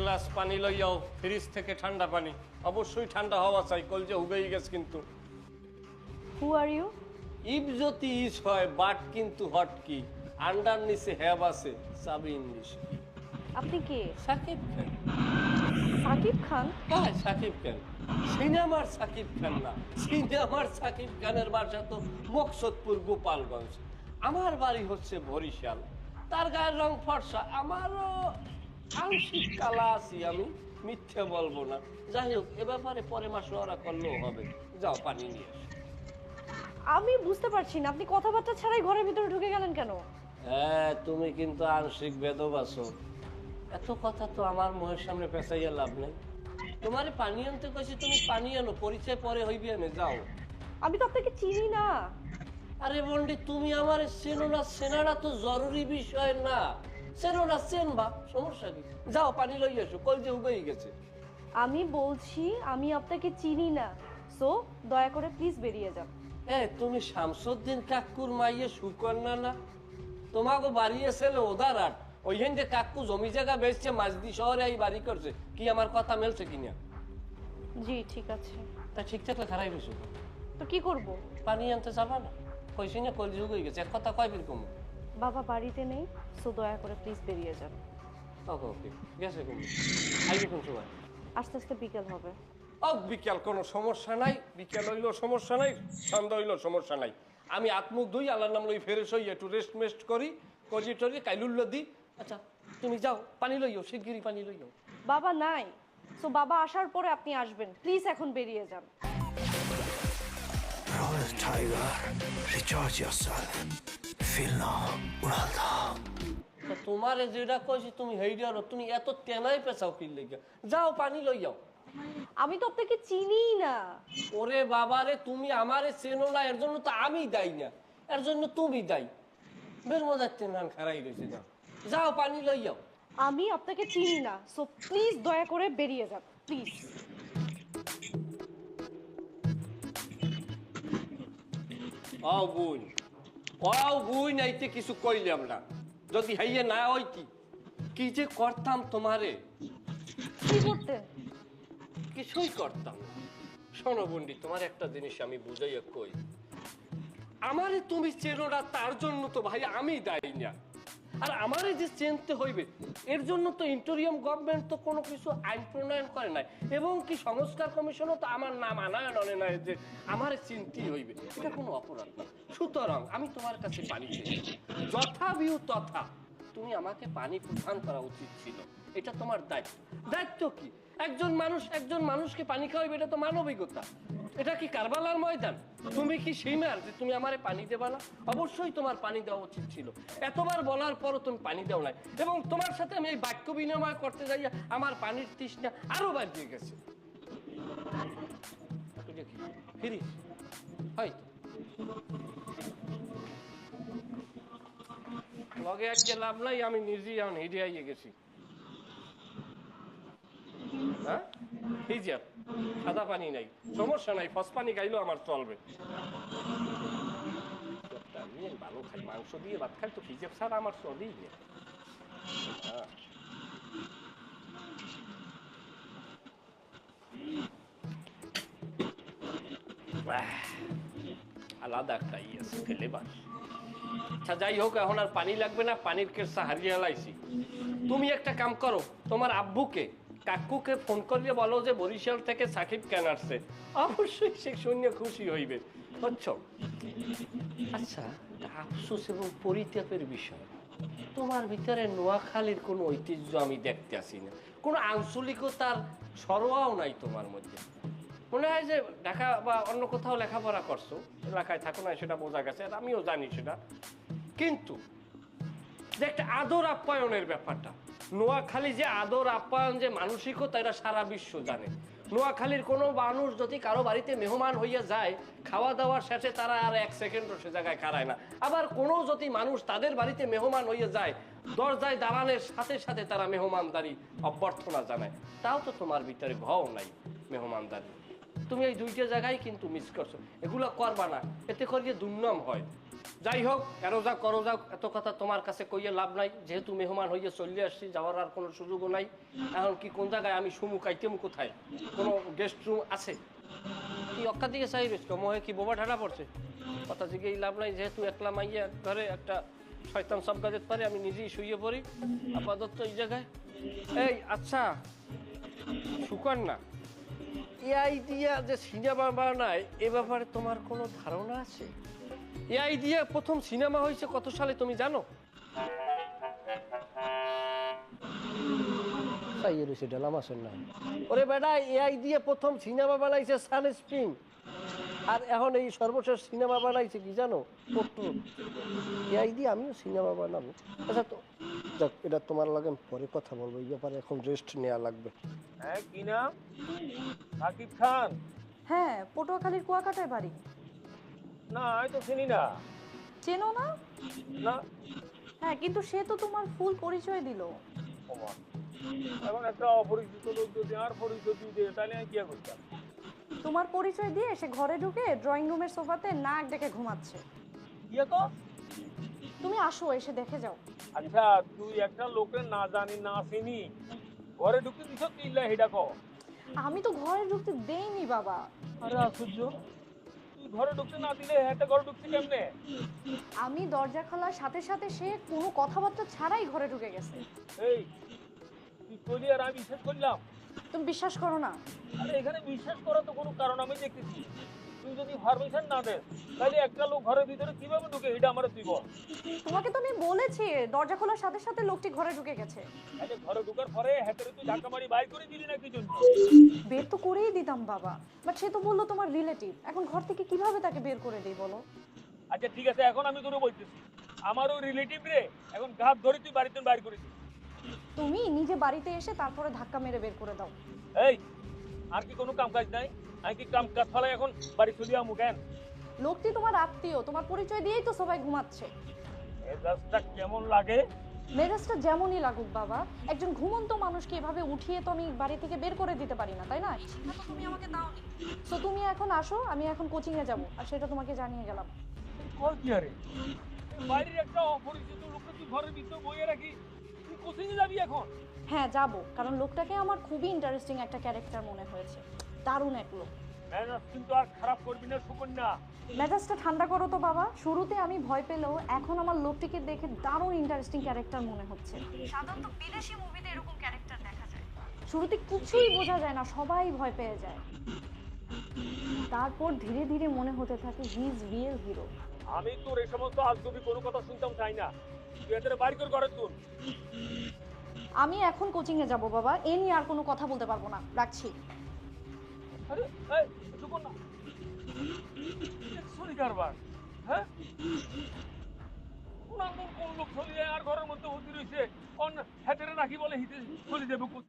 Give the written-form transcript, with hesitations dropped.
Glass পানি লইয়াও, fridge থেকে ঠান্ডা পানি। অবশ্যই ঠান্ডা হওয়া চাই, কলজে হুগেই গেছে কিন্তু। হু আর ইউ? ইফ যদি ইস হয় বাট কিন্তু হট কি, আন্ডার নিচে হ্যাভ আছে, চাবি ইংলিশ কি। আপনি কে? সাকিব খান। সাকিব খান? হ্যাঁ সাকিব খান, সিনেমার সাকিব খান না। সিনেমার সাকিব খানের বাসা তো মকসদপুর, গোপালগঞ্জ। আমার বাড়ি হচ্ছে বরিশাল। তার গায়ের রং ফর্সা, আমারও আংশিক কালা আছি আমি, মিথ্যে বলবো না। যাই হোক, এ ব্যাপারে পরে মাসোয়ারা করলেও হবে। যাও পানি নিয়ে এসো। আমি বুঝতে পারছি না, আপনি কথাবার্তা ছাড়াই ঘরের ভিতরে ঢুকে গেলেন কেন? হ্যাঁ, তুমি কিন্তু আংশিক বেদব আছো। এত কথা তো আমার মুখের সামনে পেঁচাইয়া লাভ নেই। তোমারে পানি আনতে কইছি, তুমি পানি আনো, পরিচয় পরে হইবি। আমি যাও। আমি তো আপনাকে চিনি না। আরে বন্ডি, তুমি আমার চেনো না, চেনাটা তো জরুরি বিষয় না। চেনো না, চেনবা, সমস্যা কি? যাও পানি লই এসো, কল যে উবেই গেছে। আমি বলছি আমি আপনাকে চিনি না, সো দয়া করে প্লিজ বেরিয়ে যান। তুমি শামসুদ্দিন কাকুর মাইয়ে সুকন্যা না? তোমাকে বাড়িয়েছিল ওদারহাট। ওইখান যে কাকু জমি জায়গা বেচছে, মাঝদি শহরে এই বাড়ি করছে। কি আমার কথা মেলছে কিনা? জি ঠিক আছে। তা ঠিক থাকলে খারাই বেশি। তো কি করব? পানি আনতে যাবা না? কইছি না কল যুগ হয়ে গেছে, এক কথা কয় বিরকম। বাবা বাড়িতে নেই, সো দয়া করে প্লিজ বেরিয়ে যান। ওকে ওকে, গেছে কম। আইবে কোন সময়? আস্তে আস্তে বিকেল হবে। বিকেল কোনো সমস্যা নাই, বিকেল হইলেও সমস্যা নাই, সন্ধ্যা হইলেও সমস্যা নাই। আমি আত্মুখ ধুই, আল্লাহর নাম লই ফেরেশ হই, একটু রেস্ট মেস্ট করি, করি টরি কাইলুল্লো দিই। আচ্ছা তুমি যাও, পানি লইও, শিগগিরই পানি লইও। বাবা নাই, সো বাবা আসার পরে আপনি আসবেন। প্লিজ এখন বেরিয়ে যান। Royal Tiger, recharge yourself. Feel now, Uralda. তোমারে যেটা কইছি তুমি হেইডা, তুমি এত তেনাই পেছাও কি লেগে? যাও পানি লইও। আমি তো আপনাকে চিনি না। ওরে বাবারে, তুমি আমারে চেনো না, এর জন্য তো আমি দায়ী না, এর জন্য তুমি দায়ী। বের মজার তেনান খারাই রয়েছে। যাও যাও পানি লইও। আমি আপনাকে চিনি না, সো প্লিজ দয়া করে বেরিয়ে যান প্লিজ। বুই নাইতে কিছু কইলাম না। যদি হাইয়ে না হইতি, কি যে করতাম তোমারে। কি করতেন? কিছুই করতাম না। শোনো বন্ডি, তোমার একটা জিনিস আমি বুঝাইয়া কই। আমারে তুমি চেনো না, তার জন্য তো ভাই আমি দায়ী না। আর আমারে যে চিনতে হইবে, এর জন্য তো ইন্টেরিয়ম গভর্নমেন্ট তো কোনো কিছু আইন প্রণয়ন করে নাই, এবং কি সংস্কার কমিশনও তো আমার নাম আনায়ন আনে নাই যে আমারে চিনতেই হইবে। এটা কোনো অপরাধ না। সুতরাং আমি তোমার কাছে পানি চেয়েছি, যথা বিউ তথা তুমি আমাকে পানি প্রদান করা উচিত ছিল। এটা তোমার দায়িত্ব। দায়িত্ব কি? একজন মানুষকে পানি খাওয়াইবে, এটা তো মানবিকতা। এটা কি কারবালার ময়দান? তুমি কি সীমার যে তুমি আমারে পানি দেবা না? অবশ্যই তোমার পানি দেওয়া উচিত ছিল। এতবার বলার পরও তুমি পানি দাও নাই, এবং তোমার সাথে আমি এই বাক্য বিনিময় করতে যাইয়া আমার পানির তৃষ্ণা আরো বাড়িয়ে গেছে। ফিরি হয়তো লগে আজকে লাভ নাই, আমি নিজেই এখন হিডে আইয়ে গেছি। হ্যাঁ হিজাব, সাদা পানি নাই, সমস্যা নাই, ফস পানি খাইলেও আমার চলবে। আমি ভালো খাই, মাংস দিয়ে ভাত খাই, তো হিজাব ছাড়া আমার চলেই না। আলাদা একটা ইয়েছে ফ্লেভার। আচ্ছা যাই হোক, এখন আর পানি লাগবে না, পানির কেসা হারিয়ে লাইছি। তুমি একটা কাম করো, তোমার আব্বুকে কাকুকে ফোন করিয়ে বলো যে বরিশাল থেকে সাকিব কেন আসছে। অবশ্যই সে শুনে খুশি হইবে, বুঝছো? আচ্ছা, আফসোস এবং পরিতাপের বিষয়, তোমার ভিতরে নোয়াখালীর কোনো ঐতিহ্য আমি দেখতে আসি না, কোনো আঞ্চলিকতার সরোয়াও নাই তোমার মধ্যে। মনে হয় যে ঢাকা বা অন্য কোথাও লেখাপড়া করছো, এলাকায় থাকো না সেটা বোঝা গেছে, আর আমিও জানি সেটা। কিন্তু যে একটা আদর আপ্যায়নের ব্যাপারটা, নোয়াখালী যে আদর আপ্যায়ন, যে মানসিকতা, এটা সারা বিশ্ব জানে। নোয়াখালীর কোনো মানুষ যদি কারো বাড়িতে মেহমান হইয়া যায়, খাওয়া দাওয়ার শেষে তারা আর এক সেকেন্ডও সে জায়গায় খাড়ায় না। আবার কোনো যদি মানুষ তাদের বাড়িতে মেহমান হইয়া যায়, দরজায় দাঁড়ানোর সাথে সাথে তারা মেহমানদারি অভ্যর্থনা জানায়। তাও তো তোমার ভিতরে ঘও নাই মেহমানদারি। তুমি এই দুইটা জায়গায় কিন্তু মিস করছো, এগুলো করবা না, এতে করিয়ে দুর্নাম হয়। যাই হোক, এরো যা করো যাও, এত কথা তোমার কাছে কইয়ে লাভ নাই, যেহেতু মেহমান হইয়ে চলে আসছি, যাওয়ার আর কোনো সুযোগও নাই। এখন কি কোন জায়গায় আমি সুমু কাইতেম কোথায়, কোনো গেস্ট রুম আছে? কি অক্কা দিকে চাই বেশ মহে কি বোবা ঠাডা পড়ছে, কথা জিগেই লাভ নাই। যেহেতু একলা মাইয়া ঘরে একটা শয়তান সব গাজের পারে, আমি নিজেই শুয়ে পড়ি আপাতত এই জায়গায়। এই আচ্ছা সুকন্যা, এআই দিয়া যে সিনেমা বানায় এ ব্যাপারে তোমার কোনো ধারণা আছে? এআই দিয়ে প্রথম সিনেমা হয়েছে কত সালে তুমি জানো? ওরে বেটা, এআই দিয়ে প্রথম সিনেমা বানাইছে সানস্ক্রিন, আর এখন এই সর্বশেষ সিনেমা বানাইছে কি জানো? এআই দিয়ে আমিও সিনেমা বানাবো। আচ্ছা তো যাক, এটা তোমার লাগে পরে কথা বলবো, এই ব্যাপারে এখন রেস্ট নেওয়া লাগবে। হ্যাঁ, কি নাম? সাকিব খান? হ্যাঁ, পটুয়াখালীর কুয়াকাটায় বাড়ি। না, আমি তো চিনি না। চেনো না? না। হ্যাঁ, কিন্তু সে তো তোমার ফুল পরিচয় দিল। ওমা, এখন একটা অপরিচিত লোক যদি আর পরিচয় দিয়ে তাহলে আমি কি করতাম? তোমার পরিচয় দিয়ে সে ঘরে ঢুকে ড্রয়িং রুমের সোফাতে নাক ডেকে ঘুমাচ্ছে। ইয়ে তো, তুমি আসো, এসে দেখে যাও। আচ্ছা তুই একটা লোকের না জানি না চিনি ঘরে ঢুকতে দিছ, তুই হেডা কো? আমি তো ঘরে ঢুকতে দেইনি বাবা। আরে আশ্চর্য, তুই ঘরে ঢুকতে না দিলে একটা ঘরে ঢুকতে কেমনে? আমি দরজা খোলার সাথে সাথে সে কোনো কথাবার্তা ছাড়াই ঘরে ঢুকে গেছে। এই তুই কইলি আর আমি বিশ্বাস করলাম? তুমি বিশ্বাস করো না? আরে এখানে বিশ্বাস করার তো কোনো কারণ আমি দেখতেছি। তুই যদি পারমিশন না দেস তাহলে একটা লোক ঘরের ভিতরে কিভাবে ঢুকে, এটা আমার তুই বল। তোমাকে তো আমি বলেছি দরজা খোলার সাথে সাথে লোকটি ঘরে ঢুকে গেছে। আরে ঘরে ঢুকার পরে হাতেরে তুই ধাক্কা মারি বাইর করে দিলি না কি জন্য? বের তো করেই দিতাম বাবা, বাট সে তো বললো তোমার রিলেটিভ, এখন ঘর থেকে কিভাবে তাকে বের করে দিই বলো? আচ্ছা ঠিক আছে, এখন আমি তোরে বলতেছি, আমারও রিলেটিভ রে এখন ঘাত ধরে তুই বাড়িতে বাইর করে দিস। তুমি নিজে বাড়িতে এসে তারপরে ধাক্কা মেরে বের করে দাও। এই আর কি কোনো কাম কাজ নাই? আমি কি কাম কাজ ফেলাই এখন বাড়ি চলে আমু কেন? লোকটি তোমার আত্মীয়, তোমার পরিচয় দিয়েই তো সবাই ঘুমাচ্ছে। এই রাস্তা কেমন লাগে? মেজাজটা যেমনই লাগুক বাবা, একজন ঘুমন্ত মানুষকে এভাবে উঠিয়ে তো আমি বাড়ি থেকে বের করে দিতে পারি না, তাই না? সেটা তো তুমি আমাকে দাওনি। সো তুমি এখন আসো, আমি এখন কোচিং এ যাব, আর সেটা তোমাকে জানিয়ে গেলাম। কল কি আরে, বাইরের একটা অপরিচিত লোককে তুই ঘরের ভিতরে বইয়ে রাখি, তুই কোচিং এ যাবি এখন? হ্যাঁ যাব, কারণ লোকটাকে আমার খুবই ইন্টারেস্টিং একটা ক্যারেক্টার মনে হয়েছে, দারুণ এক লোক। ম্যানেজ কিন্তু আর খারাপ করবি না সুকন্যা। মেজাজটা ঠান্ডা করো তো বাবা, শুরুতে আমি ভয় পেলেও এখন আমার লোকটিকে দেখে দারুণ ইন্টারেস্টিং ক্যারেক্টার মনে হচ্ছে। সাধারণত বিদেশি মুভিতে এরকম ক্যারেক্টার দেখা যায়, শুরুতে কিছুই বোঝা যায় না, সবাই ভয় পেয়ে যায়, তারপর ধীরে ধীরে মনে হতে থাকে হি ইজ রিয়েল হিরো। আমি তোর এই সমস্ত আজগুবি কোনো কথা শুনতাম চাই না, তুই এদের বাড়ি করে ঘরে তুল। আমি এখন কোচিং এ যাব বাবা, এ নিয়ে আর কোনো কথা বলতে পারবো না, রাখছি। আরে এই সুকন্যা, সরি কারবার, হ্যাঁ কোন লোক চলে আর ঘরের মধ্যে হতে রয়েছে, অন হ্যাটেরে নাকি বলে হিতে চলে যাবে।